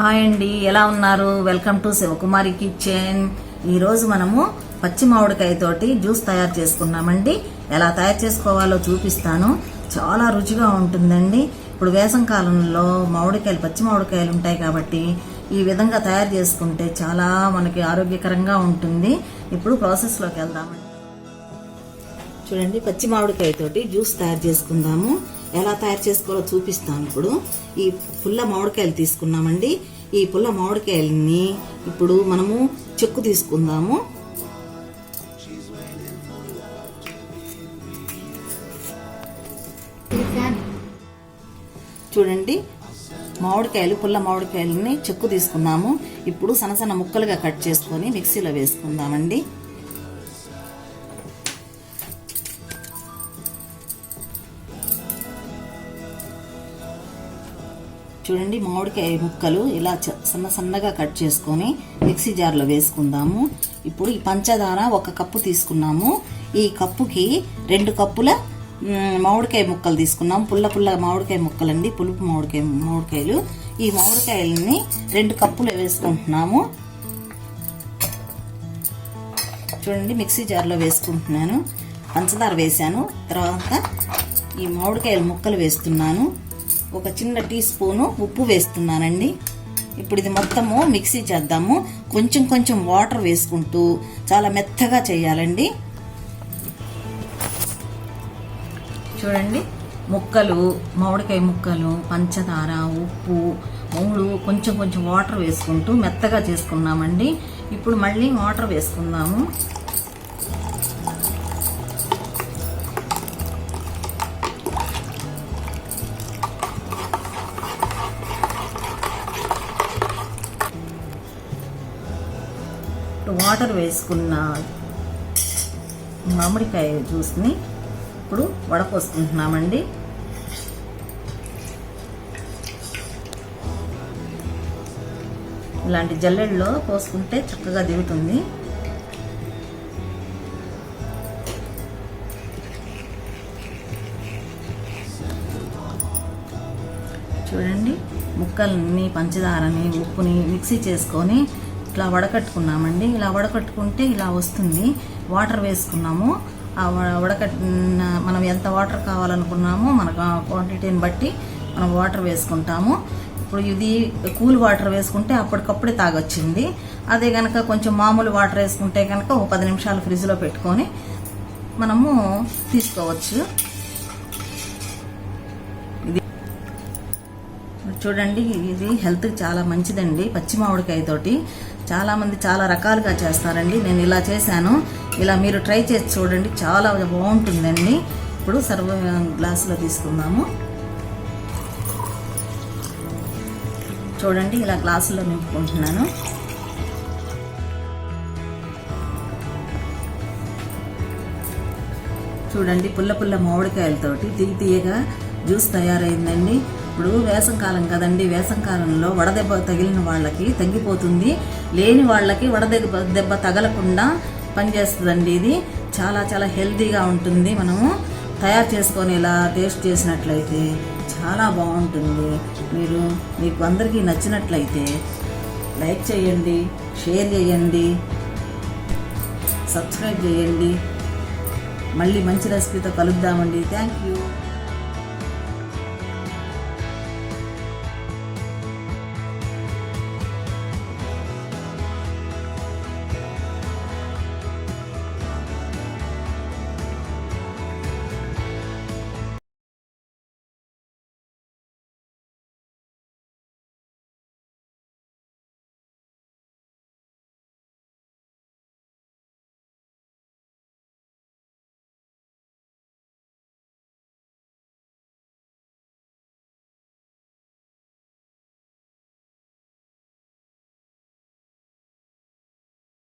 Hi అండి, ఎలా ఉన్నారు? Welcome to Shivakumari kitchen. ఈరోజు మనము పచ్చి మామిడికాయతోటి జ్యూస్ తయారు చేసుకున్నామండి. ఎలా తయారు చేసుకోవాలో చూపిస్తాను. చాలా రుచిగా ఉంటుందండి. ఇప్పుడు వేసవికాలంలో మామిడికాయలు, పచ్చి మామిడికాయలు ఉంటాయి కాబట్టి ఈ విధంగా తయారు చేసుకుంటే చాలా మనకి ఆరోగ్యకరంగా ఉంటుంది. ఇప్పుడు ప్రాసెస్లోకి వెళ్దామండి. చూడండి, పచ్చి మామిడికాయతోటి జ్యూస్ తయారు చేసుకుందాము. ఎలా తయారు చేసుకోవాలో చూపిస్తాను. ఇప్పుడు ఈ పుల్ల మామిడికాయలు తీసుకున్నామండి. ఈ పుల్ల మామిడికాయలని ఇప్పుడు మనము చెక్కు తీసుకుందాము. చూడండి, మామిడికాయలు, పుల్ల మామిడికాయలని చెక్కు తీసుకున్నాము. ఇప్పుడు సన్న సన్న ముక్కలుగా కట్ చేసుకొని మిక్సీలో వేసుకుందామండి. చూడండి, మామిడికాయ ముక్కలు ఇలా సన్నగా కట్ చేసుకొని మిక్సీ జార్లో వేసుకుందాము. ఇప్పుడు ఈ పంచదార 1 కప్పు తీసుకున్నాము. ఈ కప్పుకి 2 కప్పుల మామిడికాయ ముక్కలు తీసుకున్నాము. పుల్ల మామిడికాయ ముక్కలండి, పులుపు మామిడికాయలు. ఈ మామిడికాయలని 2 కప్పులు వేసుకుంటున్నాము. చూడండి, మిక్సీ జార్లో వేసుకుంటున్నాను. పంచదార వేసాను. తర్వాత ఈ మామిడికాయల ముక్కలు వేస్తున్నాను. ఒక చిన్న టీ స్పూను ఉప్పు వేస్తున్నానండి. ఇప్పుడు ఇది మొత్తము మిక్సీ చేద్దాము. కొంచెం వాటర్ వేసుకుంటూ చాలా మెత్తగా చేయాలండి. చూడండి, మామిడికాయ ముక్కలు, పంచదార, ఉప్పు 3 కొంచెం వాటర్ వేసుకుంటూ మెత్తగా చేసుకున్నామండి. ఇప్పుడు మళ్ళీ వాటర్ వేసుకుందాము. వాటర్ వేసుకున్న మామిడికాయ జ్యూస్ని ఇప్పుడు వడపోసుకుంటున్నామండి. ఇలాంటి జల్లెడలో పోసుకుంటే చక్కగా దిగుతుంది. చూడండి, ముక్కల్ని, పంచదారని, ఉప్పుని మిక్సీ చేసుకొని ఇట్లా వడకట్టుకున్నామండి. ఇలా వడకట్టుకుంటే ఇలా వస్తుంది. వాటర్ వేసుకున్నాము. ఆ మనం ఎంత వాటర్ కావాలనుకున్నామో మన క్వాంటిటీని బట్టి మనం వాటర్ వేసుకుంటాము. ఇప్పుడు ఇది కూల్ వాటర్ వేసుకుంటే అప్పటికప్పుడే తాగొచ్చింది. అదే కనుక కొంచెం మామూలు వాటర్ వేసుకుంటే కనుక 10 నిమిషాలు ఫ్రిడ్జ్లో పెట్టుకొని మనము తీసుకోవచ్చు. చూడండి, ఇది హెల్త్కి చాలా మంచిదండి. పచ్చి మామిడికాయతోటి చాలామంది చాలా రకాలుగా చేస్తారండి. నేను ఇలా చేశాను. ఇలా మీరు ట్రై చేసి చూడండి, చాలా బాగుంటుందండి. ఇప్పుడు సర్వ్ గ్లాసులో తీసుకుందాము. చూడండి, ఇలా గ్లాసులో నింపుకుంటున్నాను. చూడండి, పుల్ల మామిడికాయలతోటి తీయగా జ్యూస్ తయారైందండి. ఇప్పుడు వేసవికాలం కదండి, వేసవికాలంలో వడదెబ్బ తగిలిన వాళ్ళకి తగ్గిపోతుంది. లేని వాళ్ళకి వడదెబ్బ తగలకుండా పనిచేస్తుందండి. ఇది చాలా హెల్తీగా ఉంటుంది. మనము తయారు చేసుకొని ఇలా టేస్ట్ చేసినట్లయితే చాలా బాగుంటుంది. మీకు అందరికీ నచ్చినట్లయితే లైక్ చేయండి, షేర్ చేయండి, సబ్స్క్రైబ్ చేయండి. మళ్ళీ మంచి రెసిపీతో కలుద్దామండి. Thank you.